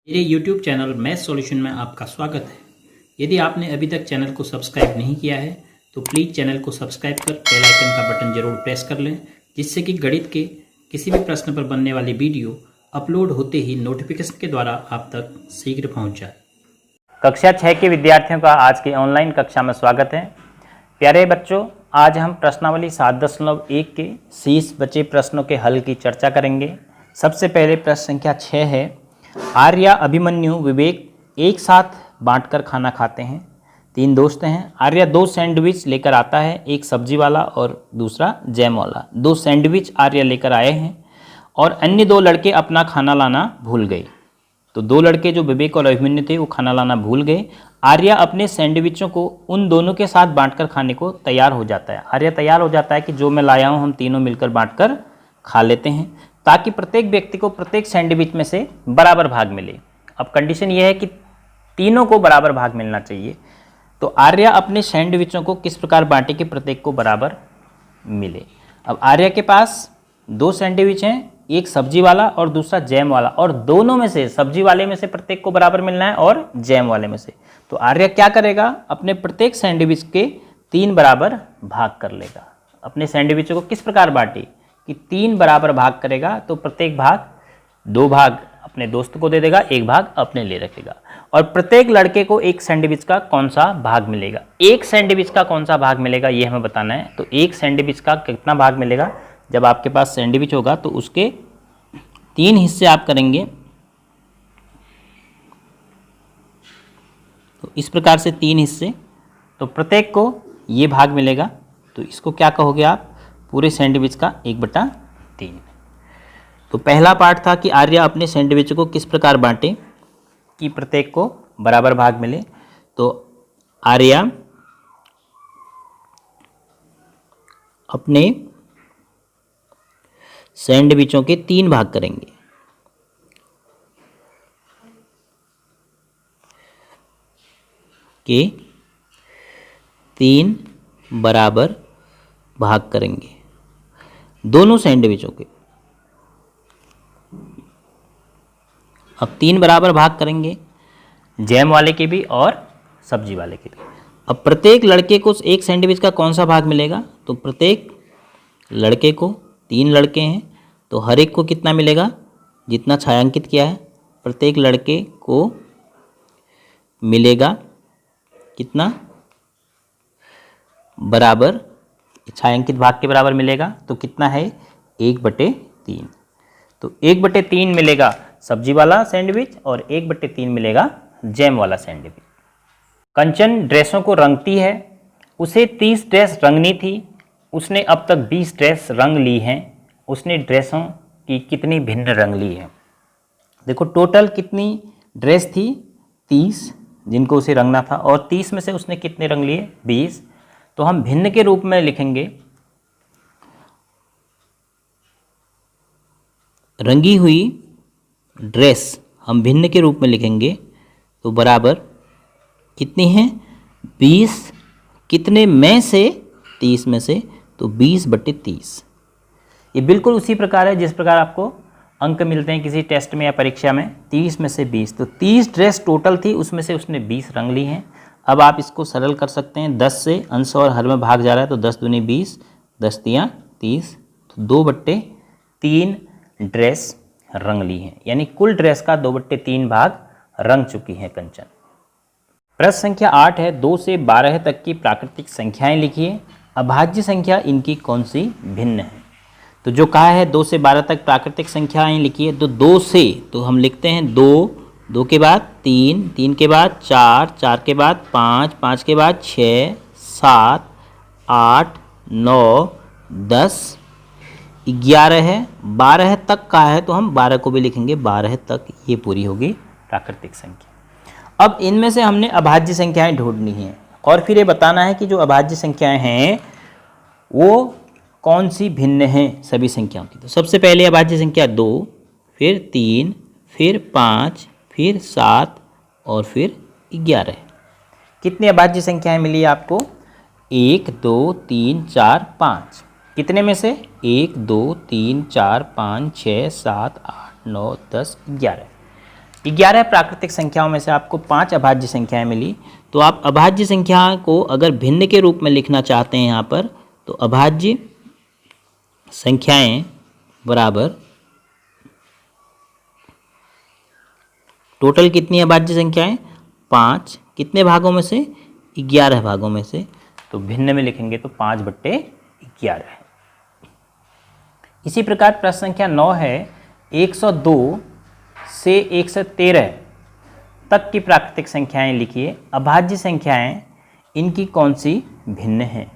मेरे YouTube channel math solution में आपका स्वागत है। यदि आपने अभी तक चैनल को सब्सक्राइब नहीं किया है तो प्लीज़ चैनल को सब्सक्राइब कर बेल आइकन का बटन जरूर प्रेस कर लें, जिससे कि गणित के किसी भी प्रश्न पर बनने वाली वीडियो अपलोड होते ही नोटिफिकेशन के द्वारा आप तक शीघ्र पहुँच जाए। कक्षा 6 के विद्यार्थियों का आज की ऑनलाइन कक्षा में स्वागत है। प्यारे बच्चों, आज हम प्रश्नावली 7.1 के शेष बचे प्रश्नों के हल की चर्चा करेंगे। सबसे पहले प्रश्न संख्या 6 है। आर्या, अभिमन्यु, विवेक एक साथ बांटकर खाना खाते हैं। तीन दोस्त हैं। आर्या 2 सैंडविच लेकर आता है, एक सब्जी वाला और दूसरा जैम वाला। 2 सैंडविच आर्या लेकर आए हैं और अन्य 2 लड़के अपना खाना लाना भूल गए। तो 2 लड़के जो विवेक और अभिमन्यु थे वो खाना लाना भूल गए। आर्या अपने सैंडविचों को उन दोनों के साथ बांटकर खाने को तैयार हो जाता है। आर्या तैयार हो जाता है कि जो मैं लाया हूँ हम तीनों मिलकर बांटकर खा लेते हैं, ताकि प्रत्येक व्यक्ति को प्रत्येक सैंडविच में से बराबर भाग मिले। अब कंडीशन ये है कि तीनों को बराबर भाग मिलना चाहिए। तो आर्या अपने सैंडविचों को किस प्रकार बांटे कि प्रत्येक को बराबर मिले। अब आर्या के पास 2 सैंडविच हैं, एक सब्जी वाला और दूसरा जैम वाला, और दोनों में से सब्जी वाले में से प्रत्येक को बराबर मिलना है और जैम वाले में से। तो आर्या क्या करेगा, अपने प्रत्येक सैंडविच के 3 बराबर भाग कर लेगा। अपने सैंडविचों को किस प्रकार बांटे कि 3 बराबर भाग करेगा। तो प्रत्येक भाग 2 भाग अपने दोस्त को दे देगा, 1 भाग अपने लिए रखेगा। और प्रत्येक लड़के को एक सैंडविच का कौन सा भाग मिलेगा, एक सैंडविच का कौन सा भाग मिलेगा ये हमें बताना है। तो एक सैंडविच का कितना भाग मिलेगा, जब आपके पास सैंडविच होगा तो उसके 3 हिस्से आप करेंगे। तो इस प्रकार से 3 हिस्से, तो प्रत्येक को ये भाग मिलेगा। तो इसको क्या कहोगे आप, पूरे सैंडविच का 1/3। तो पहला पार्ट था कि आर्या अपने सैंडविच को किस प्रकार बांटे कि प्रत्येक को बराबर भाग मिले। तो आर्या अपने सैंडविचों के 3 भाग करेंगे। के 3 बराबर भाग करेंगे दोनों सैंडविचों के। अब 3 बराबर भाग करेंगे जैम वाले के भी और सब्जी वाले के भी। अब प्रत्येक लड़के को एक सैंडविच का कौन सा भाग मिलेगा, तो प्रत्येक लड़के को, 3 लड़के हैं तो हर एक को कितना मिलेगा, जितना छायांकित किया है प्रत्येक लड़के को मिलेगा कितना, बराबर, छायांकित भाग के बराबर मिलेगा। तो कितना है, 1/3। तो 1/3 मिलेगा सब्जी वाला सैंडविच और 1/3 मिलेगा जैम वाला सैंडविच। कंचन ड्रेसों को रंगती है, उसे 30 ड्रेस रंगनी थी, उसने अब तक 20 ड्रेस रंग ली हैं। उसने ड्रेसों की कितनी भिन्न रंग ली है। देखो टोटल कितनी ड्रेस थी, 30 जिनको उसे रंगना था, और 30 में से उसने कितने रंग लिए, 20। तो हम भिन्न के रूप में लिखेंगे, रंगी हुई ड्रेस हम भिन्न के रूप में लिखेंगे। तो बराबर कितनी है, 20 कितने में से, 30 में से, तो 20/30। ये बिल्कुल उसी प्रकार है जिस प्रकार आपको अंक मिलते हैं किसी टेस्ट में या परीक्षा में, 30 में से 20। तो 30 ड्रेस टोटल थी, उसमें से उसने 20 रंग ली हैं। अब आप इसको सरल कर सकते हैं, 10 से अंश और हर में भाग जा रहा है, तो 10 दूनी 20, 10 तियां 30, तो 2/3 ड्रेस रंग ली हैं। यानी कुल ड्रेस का 2/3 भाग रंग चुकी हैं कंचन। प्रश्न संख्या 8 है। 2 से 12 तक की प्राकृतिक संख्याएं लिखिए, अभाज्य संख्या इनकी कौन सी भिन्न है। तो जो कहा है 2 से 12 तक प्राकृतिक संख्याएं लिखिए, तो 2 से, तो हम लिखते हैं 2, 2 के बाद 3, 3 के बाद 4, 4 के बाद 5, 5 के बाद 6, 7, 8, 9, 10, 11 है, 12 तक का है तो हम 12 को भी लिखेंगे 12 तक। ये पूरी होगी प्राकृतिक संख्या। अब इनमें से हमने अभाज्य संख्याएं ढूंढनी हैं और फिर ये बताना है कि जो अभाज्य संख्याएं हैं वो कौन सी भिन्न हैं सभी संख्याओं की। तो सबसे पहले अभाज्य संख्या 2, फिर 3, फिर 5, फिर 7 और फिर 11। कितनी अभाज्य संख्याएं मिली आपको, 1, 2, 3, 4, 5। कितने में से, 1, 2, 3, 4, 5, 6, 7, 8, 9, 10, 11। 11 प्राकृतिक संख्याओं में से आपको 5 अभाज्य संख्याएं मिली। तो आप अभाज्य संख्या को अगर भिन्न के रूप में लिखना चाहते हैं यहाँ पर, तो अभाज्य संख्याएं बराबर टोटल कितनी अभाज्य संख्याएं 5, कितने भागों में से 11 भागों में से, तो भिन्न में लिखेंगे तो 5/11 है। इसी प्रकार प्रश्न संख्या 9 है 102 से 113 तक की प्राकृतिक संख्याएं लिखिए, अभाज्य संख्याएं इनकी कौन सी भिन्न हैं।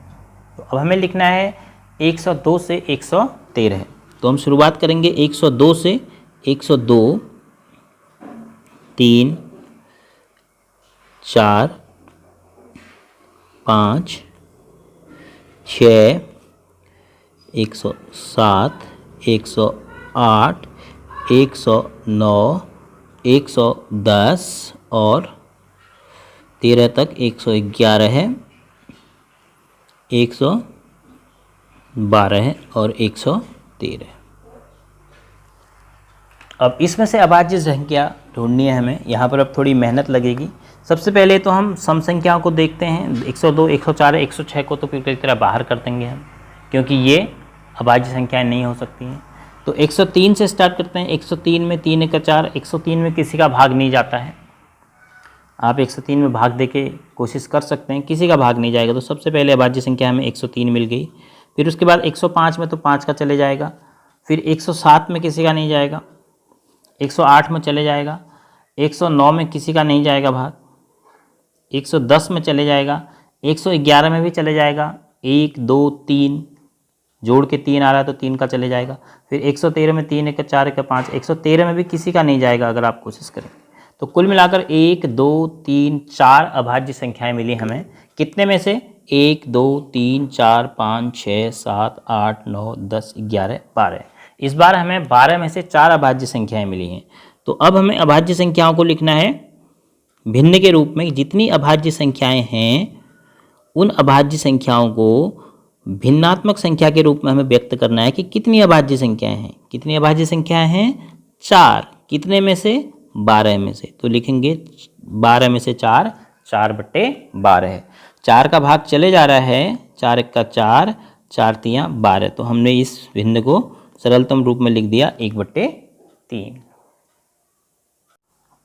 तो अब हमें लिखना है 102 से 113। तो हम शुरुआत करेंगे 102 से। 102 3 4 5 6 107 108 109 110 और 13 तक 111 है, 112 है और 113 है। अब इसमें से अभाज्य संख्या ढूंढनी है हमें। यहाँ पर अब थोड़ी मेहनत लगेगी। सबसे पहले तो हम सम संख्याओं को देखते हैं। 102, 104, 106 को तो पूरी तरह बाहर कर देंगे हम, क्योंकि ये अभाज्य संख्याएं नहीं हो सकती हैं। तो 103 से स्टार्ट करते हैं। 103 में 3 1 4, 103 में किसी का भाग नहीं जाता है। आप 103 में भाग दे के कोशिश कर सकते हैं, किसी का भाग नहीं जाएगा। तो सबसे पहले अभाज्य संख्या हमें 103 मिल गई। फिर उसके बाद 105 में तो 5 का चले जाएगा। फिर 107 में किसी का नहीं जाएगा, 108 में चले जाएगा, 109 में किसी का नहीं जाएगा भाग, 110 में चले जाएगा, 111 में भी चले जाएगा, 1 2 3 जोड़ के 3 आ रहा है तो 3 का चले जाएगा। फिर 113 में 3 1 4 1 5, 113 में भी किसी का नहीं जाएगा अगर आप कोशिश करें। तो कुल मिलाकर 1 2 3 4 अभाज्य संख्याएं मिली हमें। कितने में से? 1 2 3 4 5 6 7 8 9 10 11 12। इस बार हमें 12 में से 4 अभाज्य संख्याएं मिली हैं। तो अब हमें अभाज्य संख्याओं को लिखना है भिन्न के रूप में। जितनी अभाज्य संख्याएं हैं उन अभाज्य संख्याओं को भिन्नात्मक संख्या के रूप में हमें व्यक्त करना है कि कितनी अभाज्य संख्याएं हैं। कितनी अभाज्य संख्याएं हैं? 4। कितने में से? 12 में से। तो लिखेंगे 12 में से 4, 4/12 है। 4 का भाग चले जा रहा है, 4 1 का 4, 4 3 12। तो हमने इस भिन्न को सरलतम रूप में लिख दिया 1/3।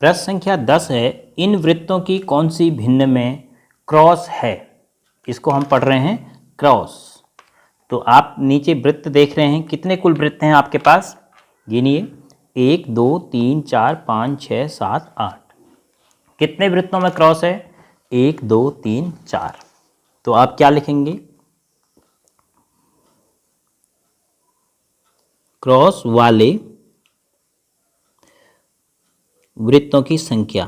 प्रश्न संख्या 10 है इन वृत्तों की कौन सी भिन्न में क्रॉस है। इसको हम पढ़ रहे हैं क्रॉस। तो आप नीचे वृत्त देख रहे हैं, कितने कुल वृत्त हैं आपके पास? गिनिए 1 2 3 4 5 6 7 8। कितने वृत्तों में क्रॉस है? 1 2 3 4। तो आप क्या लिखेंगे? क्रॉस वाले वृत्तों की संख्या,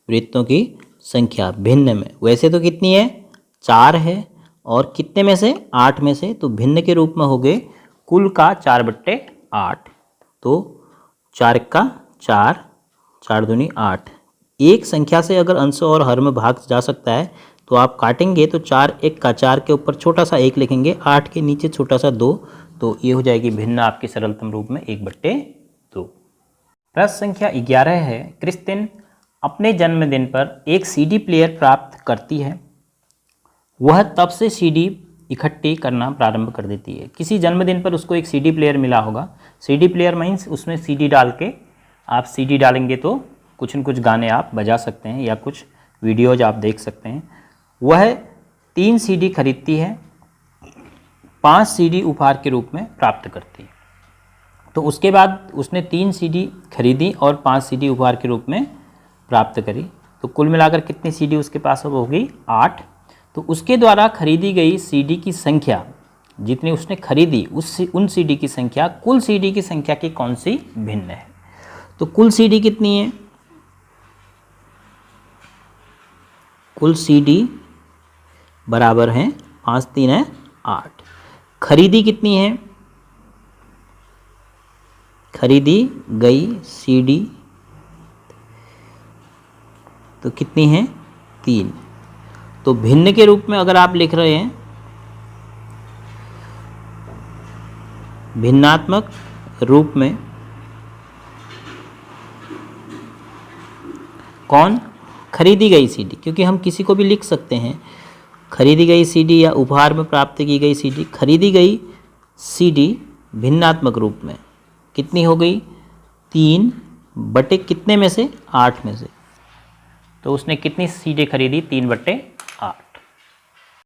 वृत्तों की संख्या भिन्न में। वैसे तो कितनी है? 4 है। और कितने में से? 8 में से। तो भिन्न के रूप में हो गए कुल का 4/8। तो 4 का 4, 4 दूनी 8। एक संख्या से अगर अंश और हर में भाग जा सकता है तो आप काटेंगे तो 4 1 का 4 के ऊपर छोटा सा 1 लिखेंगे, 8 के नीचे छोटा सा 2। तो ये हो जाएगी भिन्न आपके सरलतम रूप में 1/2। प्रश्न संख्या 11 है क्रिस्टिन अपने जन्मदिन पर एक सीडी प्लेयर प्राप्त करती है। वह तब से सीडी इकट्ठी करना प्रारंभ कर देती है। किसी जन्मदिन पर उसको एक सीडी प्लेयर मिला होगा। सीडी प्लेयर मीन्स उसमें सीडी डाल के, आप सीडी डालेंगे तो कुछ न कुछ गाने आप बजा सकते हैं या कुछ वीडियोज आप देख सकते हैं। वह 3 सीडी खरीदती है, 5 सीडी उपहार के रूप में प्राप्त करती है। तो उसके बाद उसने 3 सीडी खरीदी और 5 सीडी उपहार के रूप में प्राप्त करी। तो कुल मिलाकर कितनी सीडी उसके पास होगी? 8। तो उसके द्वारा खरीदी गई सीडी की संख्या, जितनी उसने खरीदी उन सीडी की संख्या कुल सीडी की संख्या की कौन सी भिन्न है। तो कुल सीडी कितनी है? कुल सीडी बराबर है 5 3 8। खरीदी कितनी है? खरीदी गई सीडी तो कितनी है? 3। तो भिन्न के रूप में अगर आप लिख रहे हैं, भिन्नात्मक रूप में कौन? खरीदी गई सीडी, क्योंकि हम किसी को भी लिख सकते हैं खरीदी गई सीडी या उपहार में प्राप्त की गई सीडी। खरीदी गई सीडी भिन्नात्मक रूप में कितनी हो गई? 3 बटे कितने में से? 8 में से। तो उसने कितनी सीडी खरीदी? 3 बटे